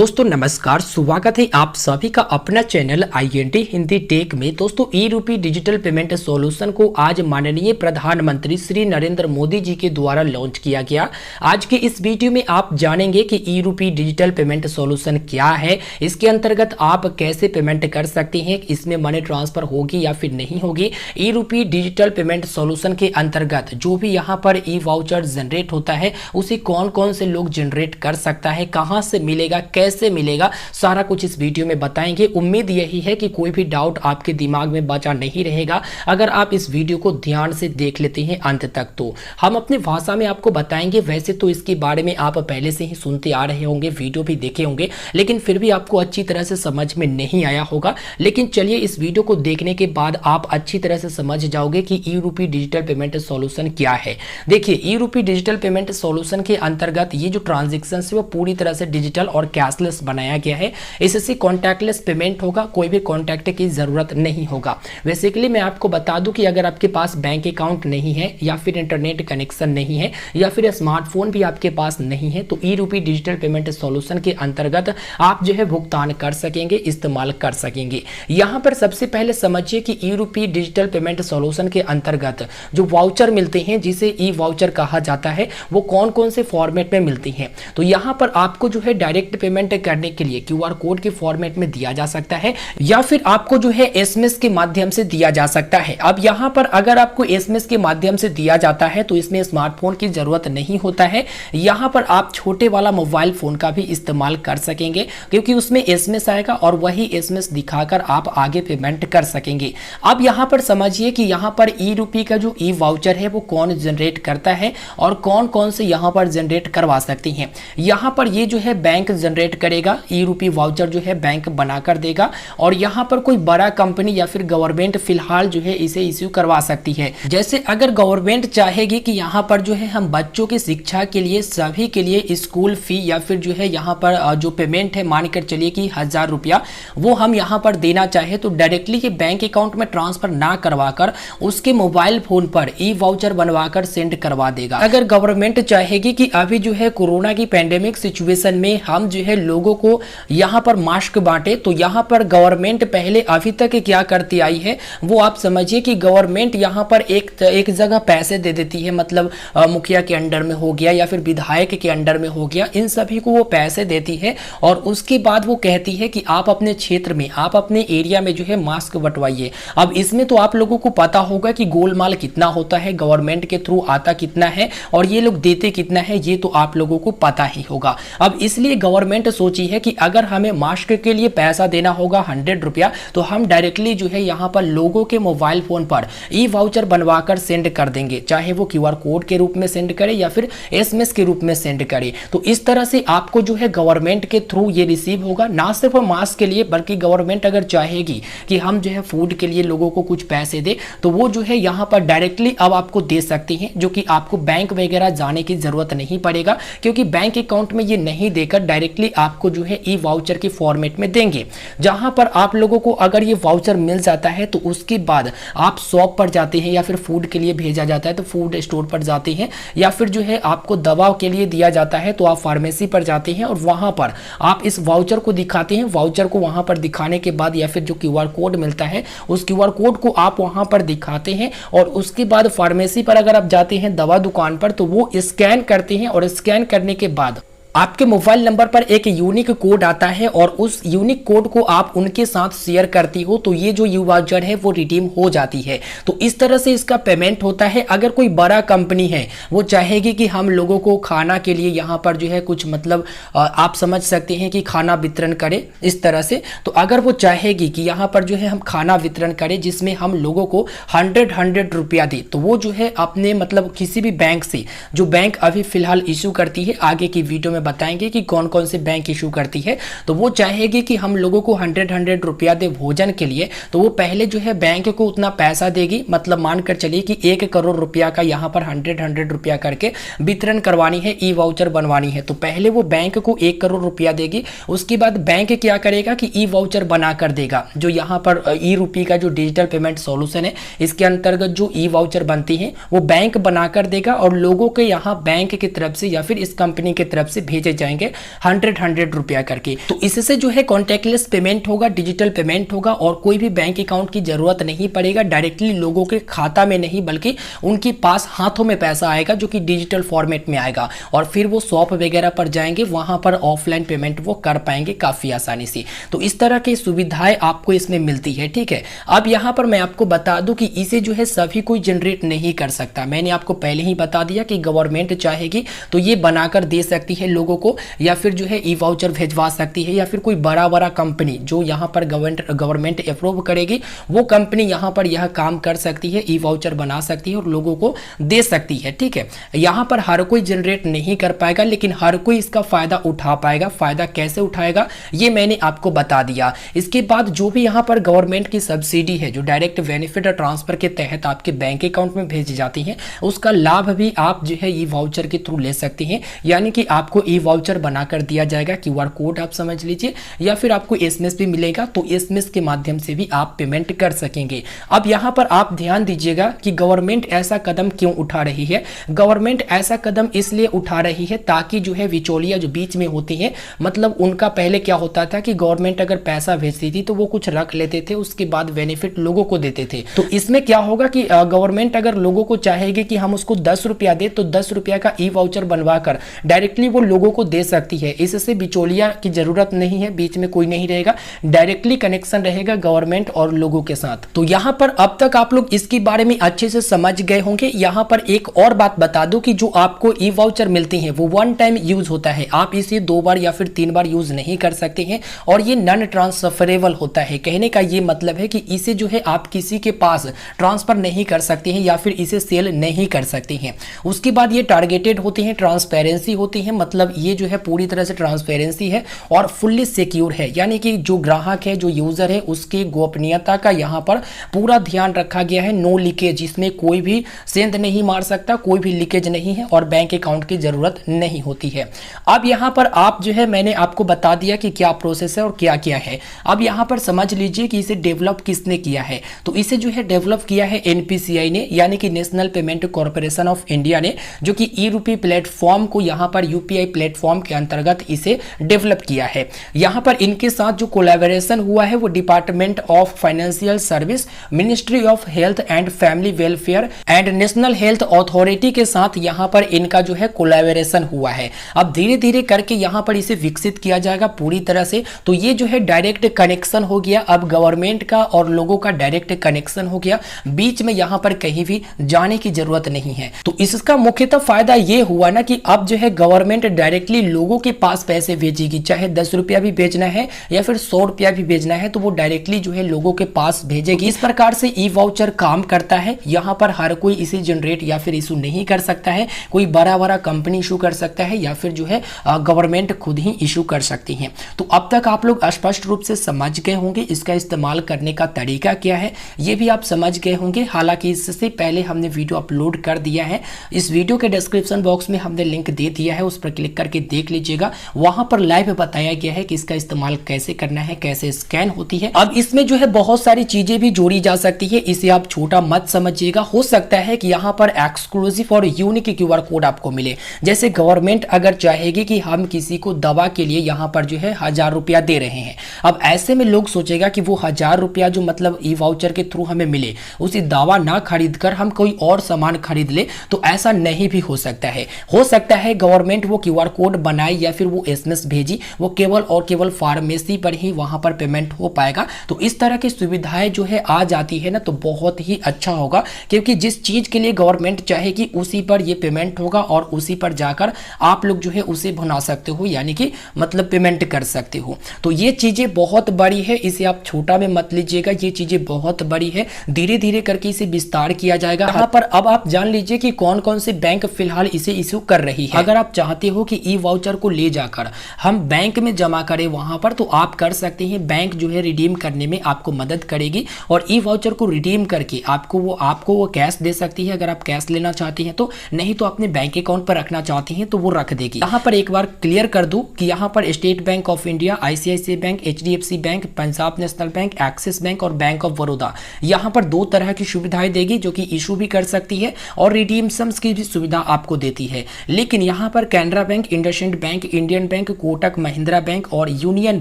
दोस्तों नमस्कार, स्वागत है आप सभी का अपना चैनल INT हिंदी टेक में। दोस्तों ई रूपी डिजिटल पेमेंट सॉल्यूशन को आज माननीय प्रधानमंत्री श्री नरेंद्र मोदी जी के द्वारा लॉन्च किया गया। आज के इस वीडियो में आप जानेंगे कि ई रूपी डिजिटल पेमेंट सॉल्यूशन क्या है, इसके अंतर्गत आप कैसे पेमेंट कर सकते हैं, इसमें मनी ट्रांसफर होगी या फिर नहीं होगी। ई रूपी डिजिटल पेमेंट सॉल्यूशन के अंतर्गत जो भी यहाँ पर ई वाउचर जनरेट होता है उसे कौन कौन से लोग जनरेट कर सकता है, कहाँ से मिलेगा, कैसे मिलेगा, सारा कुछ इस वीडियो में बताएंगे। उम्मीद यही है कि कोई भी डाउट आपके दिमाग में बचा नहीं रहेगा अगर आप इस वीडियो को ध्यान से देख लेते हैं अंत तक। तो हम अपनी भाषा में आपको बताएंगे। वैसे तो इसके बारे में आप पहले से ही सुनते आ रहे होंगे, वीडियो भी देखे होंगे, लेकिन फिर भी आपको अच्छी तरह से समझ में नहीं आया होगा। लेकिन चलिए इस वीडियो को देखने के बाद आप अच्छी तरह से समझ जाओगे कि ई रूपी डिजिटल पेमेंट सॉल्यूशन क्या है। देखिए ई रूपी डिजिटल पेमेंट सॉल्यूशन के अंतर्गत ये जो ट्रांजेक्शन है वो पूरी तरह से डिजिटल और कैशलेस बनाया गया है। इससे कॉन्टैक्टलेस पेमेंट होगा, कोई भी कॉन्टैक्ट की जरूरत नहीं होगा। बेसिकली मैं आपको बता दूं कि अगर आपके पास बैंक अकाउंट नहीं है या फिर इंटरनेट कनेक्शन नहीं है या फिर स्मार्टफोन भी आपके पास नहीं है तो ई रूपी डिजिटल पेमेंट सॉल्यूशन के अंतर्गत आप जो है भुगतान कर सकेंगे, इस्तेमाल कर सकेंगे। यहां पर सबसे पहले समझिए कि ई रूपी डिजिटल पेमेंट सॉल्यूशन के अंतर्गत जो वाउचर मिलते हैं, जिसे ई वाउचर कहा जाता है, वो कौन कौन से फॉर्मेट में मिलते हैं। तो यहां पर आपको जो है डायरेक्ट पेमेंट करने के लिए QR कोड के फॉर्मेट में दिया जा सकता है या फिर आपको जो है SMS के माध्यम से दिया जा सकता है। अब यहां पर अगर आपको SMS के माध्यम से दिया जाता है तो इसमें स्मार्टफोन की जरूरत नहीं होता है। यहां पर आप छोटे वाला मोबाइल फोन का भी इस्तेमाल कर सकेंगे क्योंकि उसमें SMS आएगा और वही SMS दिखाकर आप आगे पेमेंट कर सकेंगे। अब यहां पर समझिए कि यहां पर ई रूपी का जो ई वाउचर है वो कौन जनरेट करता है और कौन कौन से यहां पर जनरेट करवा सकते हैं। यहां पर ये जो है बैंक जनरेट करेगा, ई रूपी वाउचर जो है बैंक बनाकर देगा और यहाँ पर कोई बड़ा कंपनी या फिर गवर्नमेंट फिलहाल जो है इसे इश्यू करवा सकती है। जैसे अगर गवर्नमेंट चाहेगी कि यहाँ पर जो है हम बच्चों की शिक्षा के लिए सभी के लिए स्कूल फी या फिर जो है यहाँ पर जो पेमेंट है मानकर चलिए कि 1000 रुपया वो हम यहाँ पर देना चाहे तो डायरेक्टली ये बैंक अकाउंट में ट्रांसफर ना करवाकर उसके मोबाइल फोन पर ई वाउचर बनवाकर सेंड करवा देगा। अगर गवर्नमेंट चाहेगी कि अभी जो है कोरोना की पैंडेमिक सिचुएशन में हम जो है लोगों को यहाँ पर मास्क बांटे तो यहाँ पर गवर्नमेंट पहले अभी तक क्या करती आई है वो आप समझिए कि गवर्नमेंट यहाँ पर एक जगह पैसे दे देती है, मतलब मुखिया के अंडर में हो गया या फिर विधायक के अंडर में हो गया, इन सभी को वो पैसे देती है और उसके बाद वो कहती है कि आप अपने क्षेत्र में, आप अपने एरिया में जो है मास्क बंटवाइए। अब इसमें तो आप लोगों को पता होगा कि गोलमाल कितना होता है, गवर्नमेंट के थ्रू आता कितना है और ये लोग देते कितना है, ये तो आप लोगों को पता ही होगा। अब इसलिए गवर्नमेंट सोची है कि अगर हमें मास्क के लिए पैसा देना होगा 100 रुपया तो हम डायरेक्टली जो है यहाँ पर लोगों के मोबाइल फोन पर ई वाउचर बनवाकर सेंड कर देंगे, चाहे वो QR कोड के रूप में सेंड करे या फिर SMS के रूप में सेंड करे। तो इस तरह से आपको जो है गवर्नमेंट के थ्रू ये रिसीव होगा, ना सिर्फ मास्क के लिए बल्कि गवर्नमेंट अगर चाहेगी कि हम जो है फूड के लिए लोगों को कुछ पैसे दे तो वो जो है यहाँ पर डायरेक्टली अब आपको दे सकती है, जो कि आपको बैंक वगैरह जाने की जरूरत नहीं पड़ेगा क्योंकि बैंक अकाउंट में ये नहीं देकर डायरेक्टली आपको जो है ई वाउचर के फॉर्मेट में देंगे। जहां पर आप लोगों को अगर ये वाउचर मिल जाता है तो उसके बाद आप शॉप पर जाते हैं या फिर फूड के लिए भेजा जाता है तो फूड स्टोर पर जाते हैं या फिर जो है आपको दवा के लिए दिया जाता है तो आप फार्मेसी पर जाते हैं और वहां पर आप इस वाउचर को दिखाते हैं। वाउचर को वहां पर दिखाने के बाद या फिर जो QR कोड मिलता है उस QR कोड को आप वहां पर दिखाते हैं और उसके बाद फार्मेसी पर अगर आप जाते हैं दवा दुकान पर तो वो स्कैन करते हैं और स्कैन करने के बाद आपके मोबाइल नंबर पर एक यूनिक कोड आता है और उस यूनिक कोड को आप उनके साथ शेयर करती हो तो ये जो ई वाउचर है वो रिडीम हो जाती है। तो इस तरह से इसका पेमेंट होता है। अगर कोई बड़ा कंपनी है वो चाहेगी कि हम लोगों को खाना के लिए यहाँ पर जो है कुछ मतलब आप समझ सकते हैं कि खाना वितरण करें इस तरह से, तो अगर वो चाहेगी कि यहाँ पर जो है हम खाना वितरण करें जिसमें हम लोगों को 100 रुपया दे तो वो जो है अपने मतलब किसी भी बैंक से, जो बैंक अभी फिलहाल इश्यू करती है, आगे की वीडियो में बताएंगे कि कौन कौन से बैंक इशू करती है, तो वो चाहेगी कि हम लोगों को 100 रुपया दे भोजन के लिए तो वो पहले जो है बैंक को उतना पैसा देगी, मतलब मानकर चलिए कि 1 करोड़ रुपया का यहाँ पर 100 रुपया करके वितरण करवानी है, ई वाउचर बनवानी है। तो पहले वो बैंक को 1 करोड़ रुपया देगी, उसके बाद बैंक क्या करेगा कि ई वाउचर बना कर देगा। जो यहाँ पर ई रूपी का जो डिजिटल पेमेंट सॉल्यूशन है इसके अंतर्गत जो ई वाउचर बनती है वो बैंक बनाकर देगा और लोगों के यहाँ बैंक की तरफ से या फिर इस कंपनी की तरफ से भेजे जाएंगे 100 रुपया करके। तो इससे जो है कॉन्टैक्टलेस पेमेंट होगा, डिजिटल पेमेंट होगा और कोई भी बैंक अकाउंट की जरूरत नहीं पड़ेगा। डायरेक्टली लोगों के खाता में नहीं बल्कि उनके पास हाथों में पैसा आएगा जो कि डिजिटल फॉर्मेट में आएगा और फिर वो शॉप वगैरह पर जाएंगे, वहां पर ऑफलाइन पेमेंट वो कर पाएंगे काफी आसानी से। तो इस तरह की सुविधाएं आपको इसमें मिलती है, ठीक है। अब यहां पर मैं आपको बता दूं कि इसे जो है सभी कोई जनरेट नहीं कर सकता। मैंने आपको पहले ही बता दिया कि गवर्नमेंट चाहेगी तो ये बनाकर दे सकती है लोगों को, या फिर जो है ई वाउचर भेजवा सकती है, या फिर कोई बड़ा बड़ा कंपनी जो यहां पर गवर्नमेंट अप्रूव करेगी वो कंपनी यहां पर यह काम कर सकती है, ई वाउचर बना सकती है और लोगों को दे सकती है, ठीक है। यहां पर हर कोई जनरेट नहीं कर पाएगा लेकिन हर कोई इसका फायदा उठा पाएगा। फायदा कैसे उठाएगा ये मैंने आपको बता दिया। इसके बाद जो भी यहां पर गवर्नमेंट की सब्सिडी है जो डायरेक्ट बेनिफिट ट्रांसफर के तहत आपके बैंक अकाउंट में भेजी जाती है, उसका लाभ भी आप जो है ई वाउचर के थ्रू ले सकते हैं। यानी कि आपको ई वाउचर बनाकर दिया जाएगा, क्यूआर कोड आप समझ लीजिए, या फिर आपको एसएमएस भी मिलेगा, तो एसएमएस के माध्यम से भी आप पेमेंट कर सकेंगे। अब यहां पर आप ध्यान दीजिएगा कि गवर्नमेंट ऐसा कदम क्यों उठा रही है। गवर्नमेंट ऐसा कदम इसलिए उठा रही है ताकि जो है विचौलिया जो बीच में होती है, मतलब उनका पहले क्या होता था कि गवर्नमेंट अगर पैसा भेजती थी तो वो कुछ रख लेते थे, उसके बाद बेनिफिट लोगों को देते थे। तो इसमें क्या होगा कि गवर्नमेंट अगर लोगों को चाहेगी कि हम उसको 10 रुपया दे तो 10 रुपया का ई वाउचर बनवाकर डायरेक्टली वो लोगों को दे सकती है। इससे बिचौलिया की जरूरत नहीं है, बीच में कोई नहीं रहेगा, डायरेक्टली कनेक्शन रहेगा गवर्नमेंट और लोगों के साथ। तो यहां पर अब तक आप लोग इसके बारे में अच्छे से समझ गए होंगे। यहां पर एक और बात बता दूं कि जो आपको ई वाउचर मिलती है वो वन टाइम यूज होता है, आप इसे 2 बार या फिर 3 बार यूज नहीं कर सकते हैं और ये नॉन ट्रांसफरेबल होता है। कहने का ये मतलब है कि इसे जो है आप किसी के पास ट्रांसफर नहीं कर सकते हैं या फिर इसे सेल नहीं कर सकते हैं। उसके बाद ये टारगेटेड होती है, ट्रांसपेरेंसी होती है, मतलब ये जो है पूरी तरह से ट्रांसपेरेंसी है और फुल्ली सिक्योर है। यानी कि जो ग्राहक है, जो यूजर है, उसकी गोपनीयता का यहाँ पर पूरा ध्यान रखा गया है। नो लीकेज, इसमें कोई भी सेंध नहीं मार सकता, कोई भी लीकेज नहीं है और बैंक अकाउंट की जरूरत नहीं होती है। अब यहाँ पर आप जो है मैंने आपको बता दिया कि क्या प्रोसेस है और क्या क्या है। अब यहाँ पर समझ लीजिए कि इसे डेवलप किसने किया है। तो इसे जो है डेवलप किया है एनपीसीआई ने, यानी कि national payment corporation of India ने, जो कि ई रूपी प्लेटफॉर्म को यहाँ पर यूपीआई प्लेटफॉर्म के अंतर्गत इसे डेवलप किया है। यहाँ पर इनके साथ जो कोलैबोरेशन हुआ है वो department of financial service, ministry of health and family welfare and national health authority के साथ यहाँ पर इनका जो है कोलैबोरेशन हुआ है। अब धीरे धीरे करके यहाँ पर इसे विकसित किया जाएगा पूरी तरह से। तो ये जो है डायरेक्ट कनेक्शन हो गया, अब गवर्नमेंट का और लोगों का डायरेक्ट कनेक्शन हो गया, बीच में यहाँ पर कहीं भी जाने की जरूरत नहीं है। तो इसका मुख्यतः फायदा ये हुआ ना कि अब जो है गवर्नमेंट डायरेक्टली लोगों के पास पैसे भेजेगी, चाहे 10 रुपया भी भेजना है या फिर 100 रुपया भी भेजना है तो वो डायरेक्टली जो है लोगों के पास भेजेगी। इस प्रकार से ई वाउचर काम करता है। यहाँ पर हर कोई इसे जनरेट या फिर इशू नहीं कर सकता है, कोई बड़ा बड़ा कंपनी इशू कर सकता है या फिर जो है गवर्नमेंट खुद ही इशू कर सकती है। तो अब तक आप लोग स्पष्ट रूप से समझ गए होंगे इसका इस्तेमाल करने का तरीका क्या है, ये भी आप समझ गए होंगे। हालांकि इससे पहले हमने वीडियो अपलोड कर दिया है, इस वीडियो के डिस्क्रिप्शन बॉक्स में हमने लिंक दे दिया है, उस पर क्लिक करके देख लीजिएगा। वहां पर लाइव बताया गया है कि इसका इस्तेमाल कैसे करना है, कैसे स्कैन होती है। अब इसमें जो है बहुत सारी चीजें भी जोड़ी जा सकती है, इसे आप छोटा मत समझिएगा। हो सकता है कि यहाँ पर एक्सक्लूसिव और यूनिक क्यूआर कोड आपको मिले। जैसे गवर्नमेंट अगर चाहेगी कि हम किसी को दवा के लिए यहाँ पर जो है 1000 रुपया दे रहे हैं, अब ऐसे में लोग सोचेगा कि वो 1000 रुपया जो मतलब ई वाउचर के थ्रू हमें मिले, उसी दवा ना खरीद कर हम कोई और सामान खरीद ले, तो ऐसा नहीं भी हो सकता है। हो सकता है गवर्नमेंट वो क्यूआर कोड बनाए या फिर वो एसएमएस भेजी, वो केवल और केवल फार्मेसी पर ही वहां पर पेमेंट हो पाएगा। तो इस तरह की सुविधाएं जो है आ जाती है ना, तो बहुत ही अच्छा होगा, क्योंकि जिस चीज के लिए गवर्नमेंट चाहेगी उसी पर ये पेमेंट होगा और उसी पर जाकर आप लोग जो है उसे बना सकते हो, यानी कि मतलब पेमेंट कर सकते हो। तो ये चीजें बहुत बड़ी है, इसे आप छोटा में मत लीजिएगा, ये चीजें बहुत बड़ी है, धीरे धीरे करके इसे विस्तार किया जाएगा। यहाँ पर अब आप जान लीजिए कि कौन कौन से बैंक फिलहाल इसे इशू कर रही है। अगर आप चाहते हो कि ई वाउचर को ले जाकर हम बैंक में जमा करें वहां पर, तो आप कर सकते हैं। बैंक जो है रिडीम करने में आपको मदद करेगी और ई वाउचर को रिडीम करके आपको वो कैश दे सकती है, अगर आप कैश लेना चाहती हैं तो, नहीं तो अपने बैंक अकाउंट पर रखना चाहती हैं तो वो रख देगी। यहाँ पर एक बार क्लियर कर दूं कि यहाँ पर state bank of India, ICICI bank, HDFC bank, Punjab national bank, axis bank और बैंक ऑफ बड़ौदा यहाँ पर 2 तरह की सुविधाएं देगी, जो कि इशू भी कर सकती है और रिडीम्शंस की भी सुविधा आपको देती है। लेकिन यहाँ पर Canara bank, bank, IndusInd bank, Indian bank, Kotak Mahindra bank और यूनियन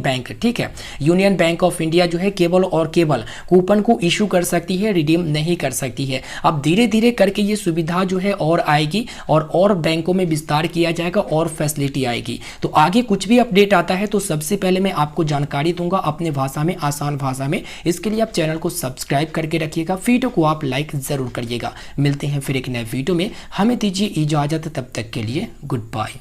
बैंक, ठीक है। यूनियन बैंक ऑफ इंडिया जो है केवल और केवल कूपन को इशू कर सकती है, रिडीम नहीं कर सकती है। अब धीरे धीरे करके ये सुविधा जो है और आएगी और बैंकों में विस्तार किया जाएगा और फैसिलिटी आएगी। तो आगे कुछ भी अपडेट आता है तो सबसे पहले मैं आपको जानकारी दूंगा अपने भाषा में, आसान भाषा में। इसके लिए आप चैनल को सब्सक्राइब करके रखिएगा, वीडियो को आप लाइक जरूर करिएगा। मिलते हैं फिर एक नए वीडियो में, हमें दीजिए इजाजत, तब तक के लिए गुड बाय।